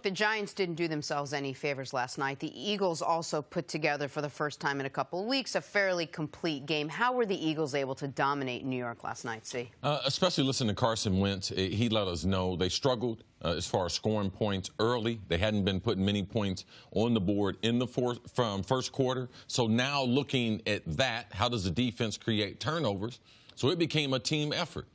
The Giants didn't do themselves any favors last night. The Eagles also put together for the first time in a couple of weeks a fairly complete game. How were the Eagles able to dominate New York last night, C? Especially listening to Carson Wentz. He let us know they struggled as far as scoring points early. They hadn't been putting many points on the board in the first quarter. So now looking at that, how does the defense create turnovers? So it became a team effort.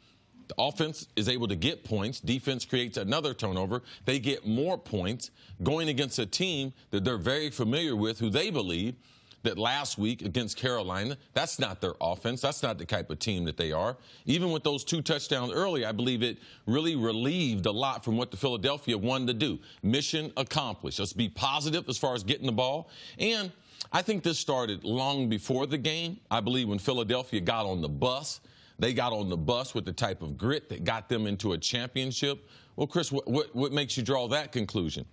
The offense is able to get points. Defense creates another turnover. They get more points going against a team that they're very familiar with, who they believe that last week against Carolina, that's not their offense. That's not the type of team that they are. Even with those 2 touchdowns early, I believe it really relieved a lot from what the Philadelphia wanted to do. Mission accomplished. Let's be positive as far as getting the ball. And I think this started long before the game. I believe when Philadelphia got on the bus, they got on the bus with the type of grit that got them into a championship. Well, Chris, what makes you draw that conclusion?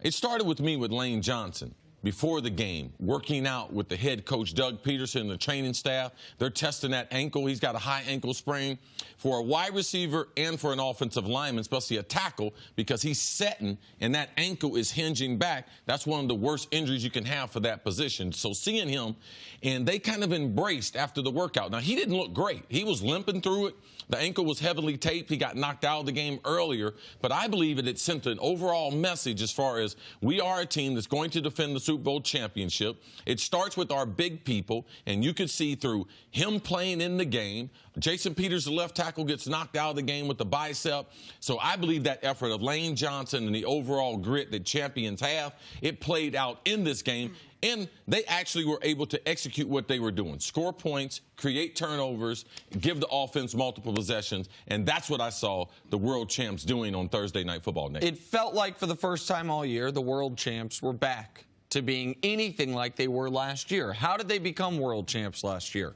It started with me with Lane Johnson. Before the game, working out with the head coach, Doug Peterson, and the training staff. They're testing that ankle. He's got a high ankle sprain. For a wide receiver and for an offensive lineman, especially a tackle, because he's setting and that ankle is hinging back, that's one of the worst injuries you can have for that position. So seeing him, and they kind of embraced after the workout. Now, he didn't look great. He was limping through it. The ankle was heavily taped. He got knocked out of the game earlier. But I believe that it sent an overall message as far as we are a team that's going to defend the Super Bowl championship. It starts with our big people, and you could see through him playing in the game. Jason Peters, the left tackle, gets knocked out of the game with the bicep. So I believe that effort of Lane Johnson and the overall grit that champions have, it played out in this game. And they actually were able to execute what they were doing. Score points, create turnovers, give the offense multiple possessions. And that's what I saw the world champs doing on Thursday Night Football. Nick. It felt like for the first time all year, the world champs were back to being anything like they were last year. How did they become world champs last year?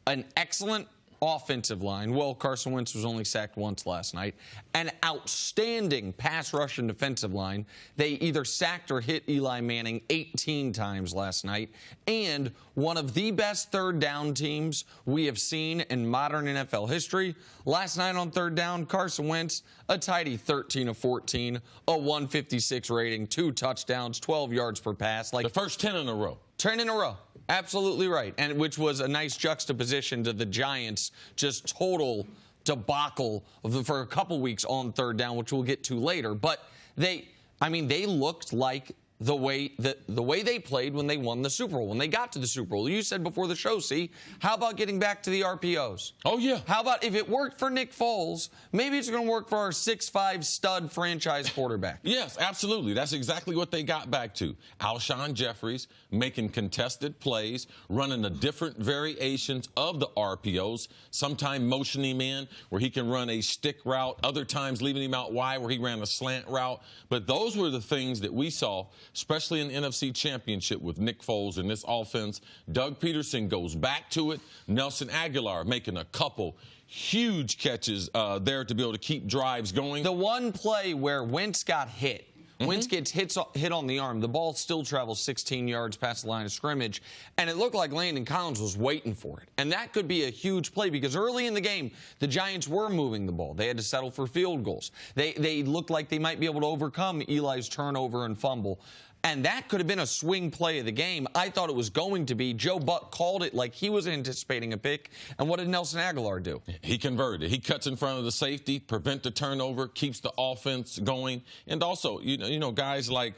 An excellent offensive line. Well, Carson Wentz was only sacked once last night. An outstanding pass rush and defensive line. They either sacked or hit Eli Manning 18 times last night. And one of the best third down teams we have seen in modern NFL history. Last night on third down, Carson Wentz, a tidy 13 of 14, a 156 rating, 2 touchdowns, 12 yards per pass. Like the first 10 in a row. 10 in a row. Absolutely right. And which was a nice juxtaposition to the Giants' just total debacle for a couple weeks on third down, which we'll get to later. But they looked like the way they played when they won the Super Bowl, when they got to the Super Bowl. You said before the show, see, how about getting back to the RPOs? Oh, yeah. How about if it worked for Nick Foles, maybe it's going to work for our 6'5" stud franchise quarterback? Yes, absolutely. That's exactly what they got back to. Alshon Jeffries making contested plays, running the different variations of the RPOs, sometimes motioning him in where he can run a stick route, other times leaving him out wide where he ran a slant route. But those were the things that we saw, especially in the NFC Championship with Nick Foles and this offense. Doug Peterson goes back to it. Nelson Aguilar making a couple huge catches there to be able to keep drives going. The one play where Wentz got hit. Wentz gets hit on the arm. The ball still travels 16 yards past the line of scrimmage, and it looked like Landon Collins was waiting for it. And that could be a huge play because early in the game, the Giants were moving the ball. They had to settle for field goals. They looked like they might be able to overcome Eli's turnover and fumble. And that could have been a swing play of the game. I thought it was going to be. Joe Buck called it like he was anticipating a pick. And what did Nelson Aguilar do? He converted. He cuts in front of the safety, prevent the turnover, keeps the offense going. And also, guys like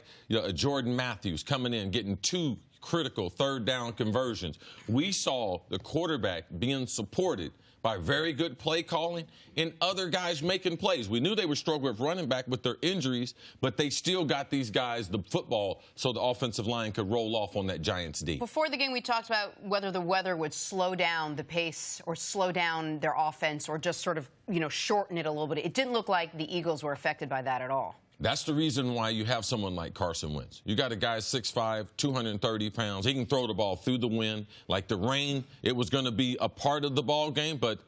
Jordan Matthews coming in, getting 2 critical third down conversions. We saw the quarterback being supported by very good play calling and other guys making plays. We knew they were struggling with running back with their injuries, but they still got these guys the football so the offensive line could roll off on that Giants D. Before the game, we talked about whether the weather would slow down the pace or slow down their offense or just sort of, shorten it a little bit. It didn't look like the Eagles were affected by that at all. That's the reason why you have someone like Carson Wentz. You got a guy 6'5", 230 pounds. He can throw the ball through the wind. Like the rain, it was going to be a part of the ball game, but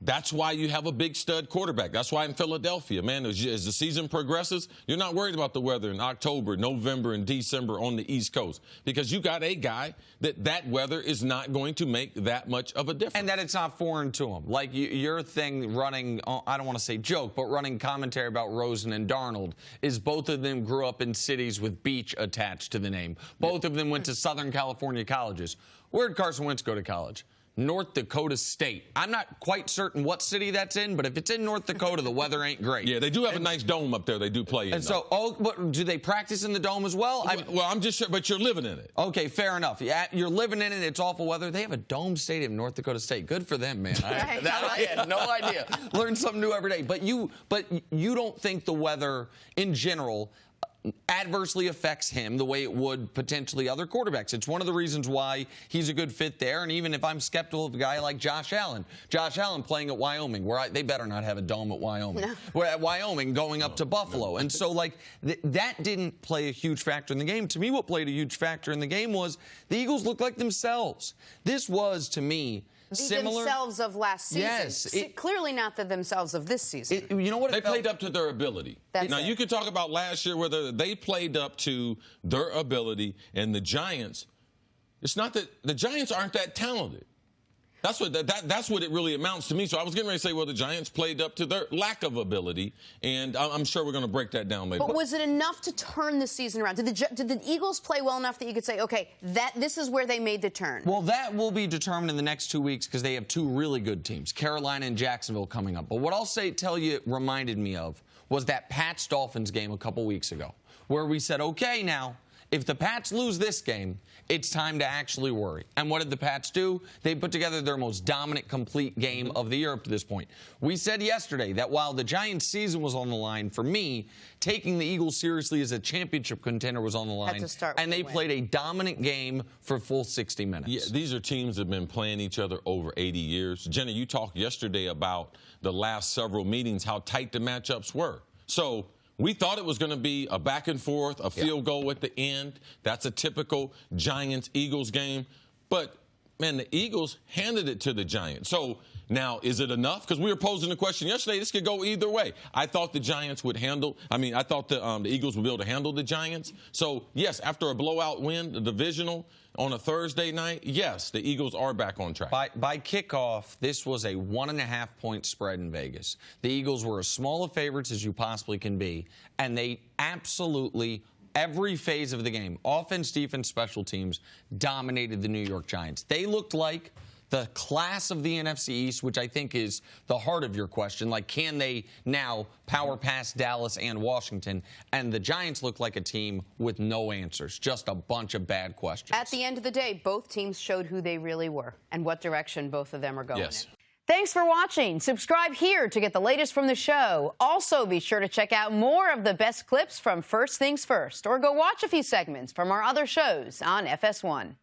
That's why you have a big stud quarterback. That's why in Philadelphia, man, as the season progresses, you're not worried about the weather in October, November, and December on the East Coast because you got a guy that weather is not going to make that much of a difference. And that it's not foreign to him. Like your thing running, I don't want to say joke, but running commentary about Rosen and Darnold is both of them grew up in cities with beach attached to the name. Both of them went to Southern California colleges. Where did Carson Wentz go to college? North Dakota State. I'm not quite certain what city that's in, but if it's in North Dakota, the weather ain't great. Yeah, they do have a nice dome up there they do play in. And so, but do they practice in the dome as well? Well, I'm just sure, but you're living in it. Okay, fair enough. Yeah, you're living in it. It's awful weather. They have a dome stadium, North Dakota State. Good for them, man. I had no idea. Learn something new every day. But you don't think the weather in general adversely affects him the way it would potentially other quarterbacks. It's one of the reasons why he's a good fit there. And even if I'm skeptical of a guy like Josh Allen playing at Wyoming, where they better not have a dome at Wyoming. No. Where at Wyoming going up to Buffalo. And so, like, that didn't play a huge factor in the game. To me, what played a huge factor in the game was the Eagles looked like themselves. This was, to me, similar. Themselves of last season. Yes. Clearly not the themselves of this season. You know what? They played up to their ability. Now, you could talk about last year whether they played up to their ability, and the Giants, it's not that the Giants aren't that talented. That's what it really amounts to me. So I was getting ready to say, well, the Giants played up to their lack of ability, and I'm sure we're going to break that down later. But was it enough to turn the season around? Did the Eagles play well enough that you could say, okay, this is where they made the turn? Well, that will be determined in the next 2 weeks because they have two really good teams, Carolina and Jacksonville, coming up. But what I'll tell you it reminded me of was that Pats-Dolphins game a couple weeks ago, where we said, okay, now, if the Pats lose this game, it's time to actually worry. And what did the Pats do? They put together their most dominant, complete game of the year up to this point. We said yesterday that while the Giants' season was on the line, for me, taking the Eagles seriously as a championship contender was on the line. And they played a dominant game for a full 60 minutes. Yeah, these are teams that have been playing each other over 80 years. Jenna, you talked yesterday about the last several meetings, how tight the matchups were. So we thought it was going to be a back and forth, a field goal at the end. That's a typical Giants-Eagles game. But, man, the Eagles handed it to the Giants. So now, is it enough? Because we were posing the question yesterday, this could go either way. I thought the Giants would I thought the Eagles would be able to handle the Giants. So, yes, after a blowout win, the divisional, on a Thursday night, yes, the Eagles are back on track. By kickoff, this was a 1.5-point spread in Vegas. The Eagles were as small of favorites as you possibly can be, and they absolutely, every phase of the game, offense, defense, special teams, dominated the New York Giants. They looked like the class of the NFC East, which I think is the heart of your question. Like, can they now power past Dallas and Washington? And the Giants look like a team with no answers, just a bunch of bad questions. At the end of the day, both teams showed who they really were and what direction both of them are going in. Thanks for watching. Subscribe here to get the latest from the show. Also, be sure to check out more of the best clips from First Things First, or go watch a few segments from our other shows on FS1.